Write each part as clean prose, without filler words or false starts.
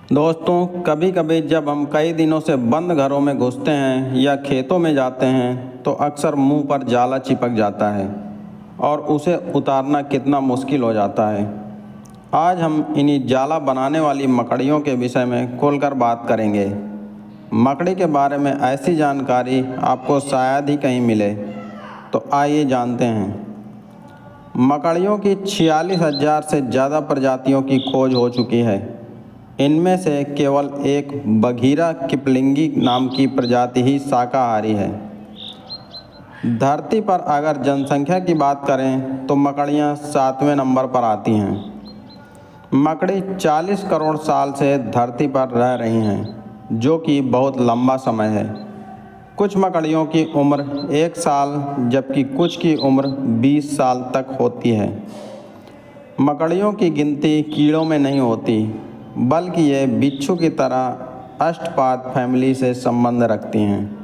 दोस्तों, कभी कभी जब हम कई दिनों से बंद घरों में घुसते हैं या खेतों में जाते हैं तो अक्सर मुंह पर जाला चिपक जाता है और उसे उतारना कितना मुश्किल हो जाता है। आज हम इन्हीं जाला बनाने वाली मकड़ियों के विषय में खुलकर बात करेंगे। मकड़ी के बारे में ऐसी जानकारी आपको शायद ही कहीं मिले, तो आइए जानते हैं। मकड़ियों की 46,000 से ज़्यादा प्रजातियों की खोज हो चुकी है। इनमें से केवल एक बघीरा किपलिंगी नाम की प्रजाति ही शाकाहारी है। धरती पर अगर जनसंख्या की बात करें तो मकड़ियाँ 7वें नंबर पर आती हैं। मकड़ी 40 करोड़ साल से धरती पर रह रही हैं, जो कि बहुत लंबा समय है। कुछ मकड़ियों की उम्र 1 साल जबकि कुछ की उम्र 20 साल तक होती है। मकड़ियों की गिनती कीड़ों में नहीं होती, बल्कि ये बिच्छू की तरह अष्टपाद फैमिली से संबंध रखती हैं।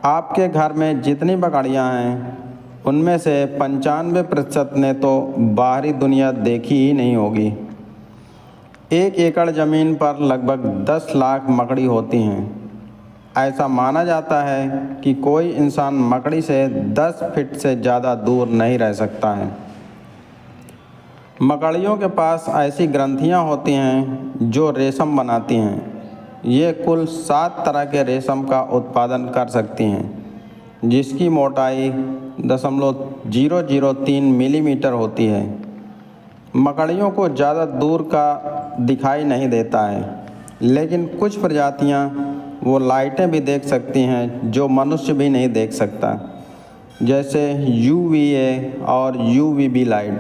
आपके घर में जितनी मकड़ियाँ हैं उनमें से 95% ने तो बाहरी दुनिया देखी ही नहीं होगी। 1 एकड़ ज़मीन पर लगभग 10 लाख मकड़ी होती हैं। ऐसा माना जाता है कि कोई इंसान मकड़ी से 10 फीट से ज़्यादा दूर नहीं रह सकता है। मकड़ियों के पास ऐसी ग्रंथियां होती हैं जो रेशम बनाती हैं। ये कुल 7 तरह के रेशम का उत्पादन कर सकती हैं, जिसकी मोटाई 0.003 मिलीमीटर होती है। मकड़ियों को ज़्यादा दूर का दिखाई नहीं देता है, लेकिन कुछ प्रजातियां वो लाइटें भी देख सकती हैं जो मनुष्य भी नहीं देख सकता, जैसे UVA और UVB लाइट।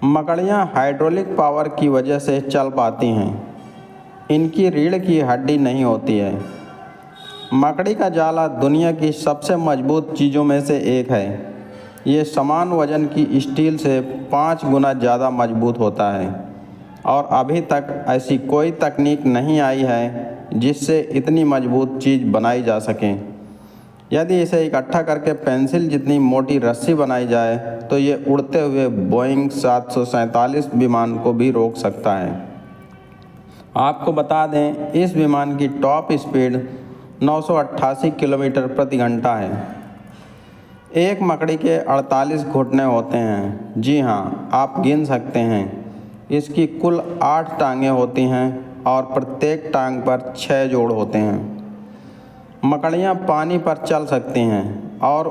मकड़ियाँ हाइड्रोलिक पावर की वजह से चल पाती हैं। इनकी रीढ़ की हड्डी नहीं होती है। मकड़ी का जाला दुनिया की सबसे मजबूत चीज़ों में से एक है। ये समान वजन की स्टील से 5 गुना ज़्यादा मजबूत होता है और अभी तक ऐसी कोई तकनीक नहीं आई है जिससे इतनी मजबूत चीज़ बनाई जा सके। यदि इसे इकट्ठा करके पेंसिल जितनी मोटी रस्सी बनाई जाए तो ये उड़ते हुए बोइंग 747 विमान को भी रोक सकता है। आपको बता दें, इस विमान की टॉप स्पीड 988 किलोमीटर प्रति घंटा है। एक मकड़ी के 48 घुटने होते हैं। जी हाँ, आप गिन सकते हैं। इसकी कुल 8 टांगें होती हैं और प्रत्येक टांग पर 6 जोड़ होते हैं। मकड़ियाँ पानी पर चल सकती हैं और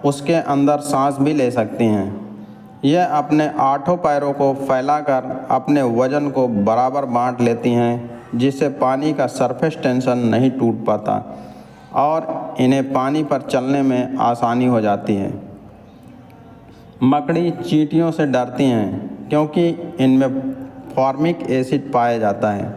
उसके अंदर सांस भी ले सकती हैं। यह अपने 8 पैरों को फैलाकर अपने वजन को बराबर बांट लेती हैं, जिससे पानी का सरफेस टेंशन नहीं टूट पाता और इन्हें पानी पर चलने में आसानी हो जाती है। मकड़ी चींटियों से डरती हैं क्योंकि इनमें फॉर्मिक एसिड पाया जाता है।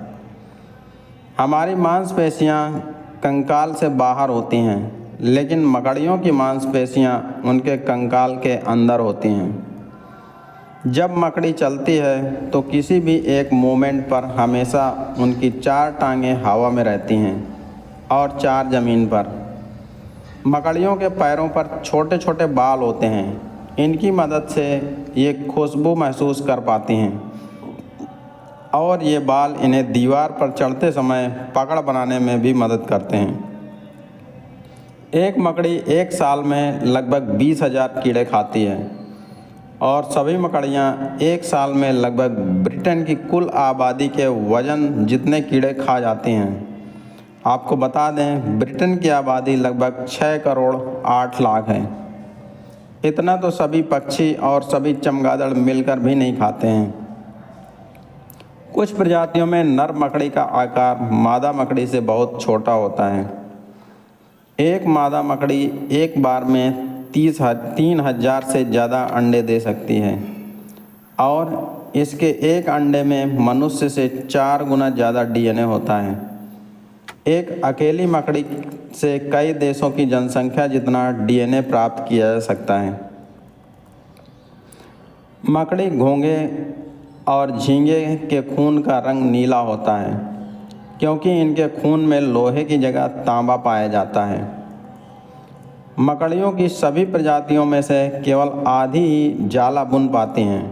हमारी मांसपेशियाँ कंकाल से बाहर होती हैं, लेकिन मकड़ियों की मांसपेशियां उनके कंकाल के अंदर होती हैं। जब मकड़ी चलती है तो किसी भी एक मोमेंट पर हमेशा उनकी 4 टांगें हवा में रहती हैं और 4 ज़मीन पर। मकड़ियों के पैरों पर छोटे छोटे बाल होते हैं। इनकी मदद से ये खुशबू महसूस कर पाती हैं और ये बाल इन्हें दीवार पर चढ़ते समय पकड़ बनाने में भी मदद करते हैं। एक मकड़ी एक साल में लगभग 20,000 कीड़े खाती है और सभी मकड़ियाँ एक साल में लगभग ब्रिटेन की कुल आबादी के वजन जितने कीड़े खा जाती हैं। आपको बता दें, ब्रिटेन की आबादी लगभग 6 करोड़ 8 लाख है। इतना तो सभी पक्षी और सभी चमगादड़ मिलकर भी नहीं खाते हैं। कुछ प्रजातियों में नर मकड़ी का आकार मादा मकड़ी से बहुत छोटा होता है। एक मादा मकड़ी एक बार में 3,000 से ज़्यादा अंडे दे सकती है और इसके एक अंडे में मनुष्य से 4 गुना ज़्यादा DNA होता है। एक अकेली मकड़ी से कई देशों की जनसंख्या जितना DNA प्राप्त किया जा सकता है। मकड़ी घोंगे और झींगे के खून का रंग नीला होता है क्योंकि इनके खून में लोहे की जगह तांबा पाया जाता है। मकड़ियों की सभी प्रजातियों में से केवल आधी ही जाला बुन पाती हैं।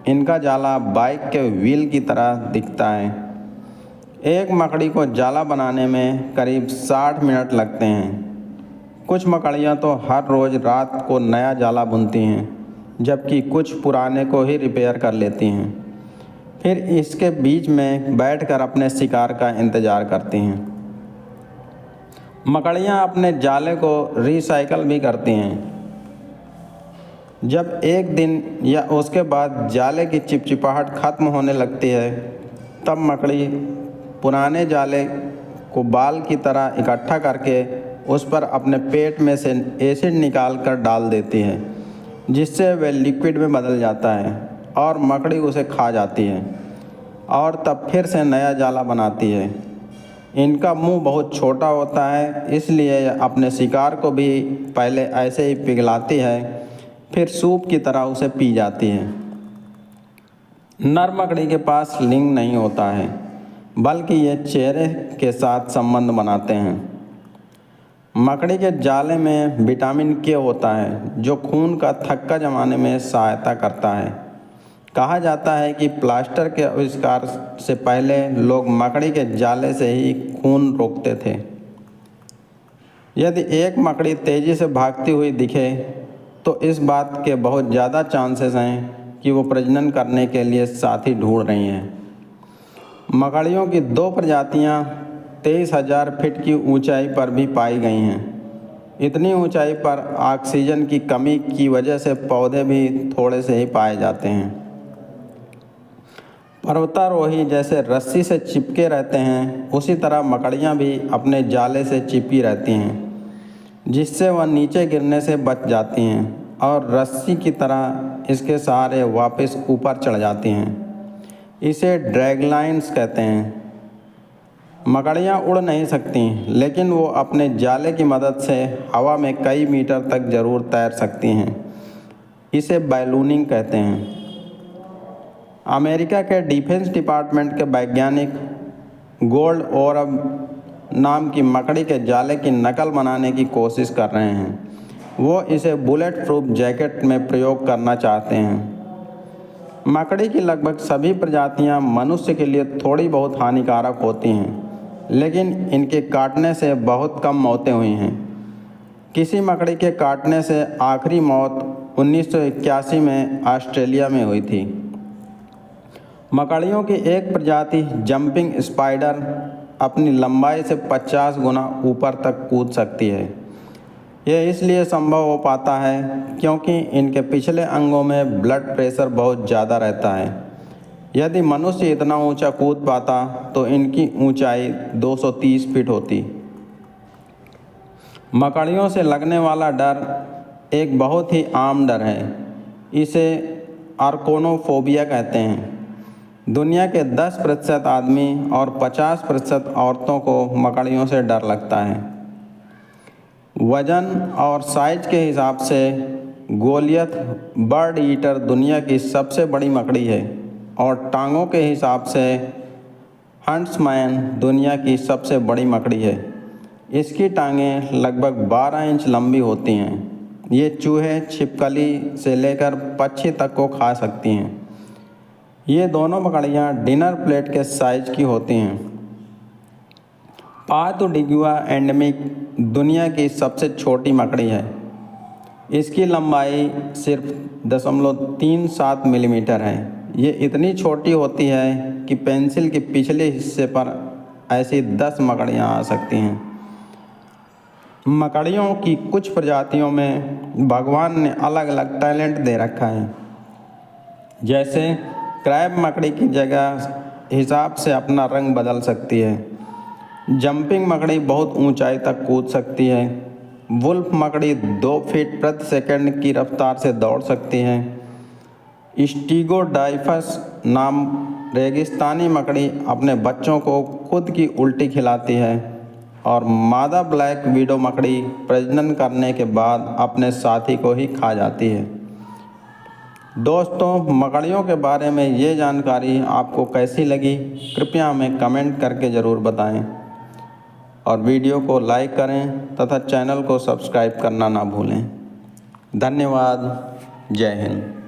इनका जाला बाइक के व्हील की तरह दिखता है एक मकड़ी को जाला बनाने में करीब 60 मिनट लगते हैं। कुछ मकड़ियाँ तो हर रोज़ रात को नया जाला बुनती हैं, जबकि कुछ पुराने को ही रिपेयर कर लेती हैं। फिर इसके बीच में बैठकर अपने शिकार का इंतज़ार करती हैं। मकड़ियाँ अपने जाले को रिसाइकल भी करती हैं। जब एक दिन या उसके बाद जाले की चिपचिपाहट ख़त्म होने लगती है, तब मकड़ी पुराने जाले को बाल की तरह इकट्ठा करके उस पर अपने पेट में से एसिड निकाल कर डाल देती है, जिससे वह लिक्विड में बदल जाता है और मकड़ी उसे खा जाती है और तब फिर से नया जाला बनाती है। इनका मुंह बहुत छोटा होता है, इसलिए अपने शिकार को भी पहले ऐसे ही पिघलाती है, फिर सूप की तरह उसे पी जाती है। नर मकड़ी के पास लिंग नहीं होता है, बल्कि ये चेहरे के साथ संबंध बनाते हैं। मकड़ी के जाले में विटामिन के होता है, जो खून का थक्का जमाने में सहायता करता है। कहा जाता है कि प्लास्टर के आविष्कार से पहले लोग मकड़ी के जाले से ही खून रोकते थे। यदि एक मकड़ी तेज़ी से भागती हुई दिखे तो इस बात के बहुत ज़्यादा चांसेस हैं कि वो प्रजनन करने के लिए साथी ढूंढ रही हैं। मकड़ियों की 2 प्रजातियां 23,000 फीट की ऊंचाई पर भी पाई गई हैं। इतनी ऊंचाई पर ऑक्सीजन की कमी की वजह से पौधे भी थोड़े से ही पाए जाते हैं। पर्वतारोही जैसे रस्सी से चिपके रहते हैं, उसी तरह मकड़ियाँ भी अपने जाले से चिपकी रहती हैं, जिससे वह नीचे गिरने से बच जाती हैं और रस्सी की तरह इसके सहारे वापस ऊपर चढ़ जाती हैं। इसे ड्रैगलाइन्स कहते हैं। मकड़ियाँ उड़ नहीं सकती, लेकिन वो अपने जाले की मदद से हवा में कई मीटर तक ज़रूर तैर सकती हैं। इसे बैलूनिंग कहते हैं। अमेरिका के डिफेंस डिपार्टमेंट के वैज्ञानिक गोल्ड ओरब नाम की मकड़ी के जाले की नकल बनाने की कोशिश कर रहे हैं। वो इसे बुलेट प्रूफ जैकेट में प्रयोग करना चाहते हैं। मकड़ी की लगभग सभी प्रजातियां मनुष्य के लिए थोड़ी बहुत हानिकारक होती हैं, लेकिन इनके काटने से बहुत कम मौतें हुई हैं। किसी मकड़ी के काटने से आखिरी मौत 1981 में ऑस्ट्रेलिया में हुई थी। मकड़ियों की एक प्रजाति जंपिंग स्पाइडर अपनी लंबाई से 50 गुना ऊपर तक कूद सकती है। यह इसलिए संभव हो पाता है क्योंकि इनके पिछले अंगों में ब्लड प्रेशर बहुत ज़्यादा रहता है। यदि मनुष्य इतना ऊंचा कूद पाता तो इनकी ऊंचाई 230 फीट होती। मकड़ियों से लगने वाला डर एक बहुत ही आम डर है। इसे आर्कोनोफोबिया कहते हैं। दुनिया के 10% आदमी और 50% औरतों को मकड़ियों से डर लगता है। वज़न और साइज के हिसाब से गोलियत बर्ड ईटर दुनिया की सबसे बड़ी मकड़ी है और टांगों के हिसाब से हंट्समैन दुनिया की सबसे बड़ी मकड़ी है। इसकी टांगें लगभग 12 इंच लंबी होती हैं। ये चूहे, छिपकली से लेकर पक्षी तक को खा सकती हैं। ये दोनों मकड़ियाँ डिनर प्लेट के साइज की होती हैं। पातुडिगुआ एंडेमिक दुनिया की सबसे छोटी मकड़ी है। इसकी लंबाई सिर्फ 0.37 मिलीमीटर है। ये इतनी छोटी होती है कि पेंसिल के पिछले हिस्से पर ऐसी 10 मकड़ियाँ आ सकती हैं। मकड़ियों की कुछ प्रजातियों में भगवान ने अलग अलग टैलेंट दे रखा है। जैसे क्रैब मकड़ी की जगह हिसाब से अपना रंग बदल सकती है। जंपिंग मकड़ी बहुत ऊंचाई तक कूद सकती है। वुल्फ मकड़ी 2 फीट प्रति सेकंड की रफ्तार से दौड़ सकती है। स्टीगोडाइफस नाम रेगिस्तानी मकड़ी अपने बच्चों को खुद की उल्टी खिलाती है और मादा ब्लैक विडो मकड़ी प्रजनन करने के बाद अपने साथी को ही खा जाती है। दोस्तों, मकड़ियों के बारे में ये जानकारी आपको कैसी लगी, कृपया हमें कमेंट करके ज़रूर बताएं और वीडियो को लाइक करें तथा चैनल को सब्सक्राइब करना ना भूलें। धन्यवाद। जय हिंद।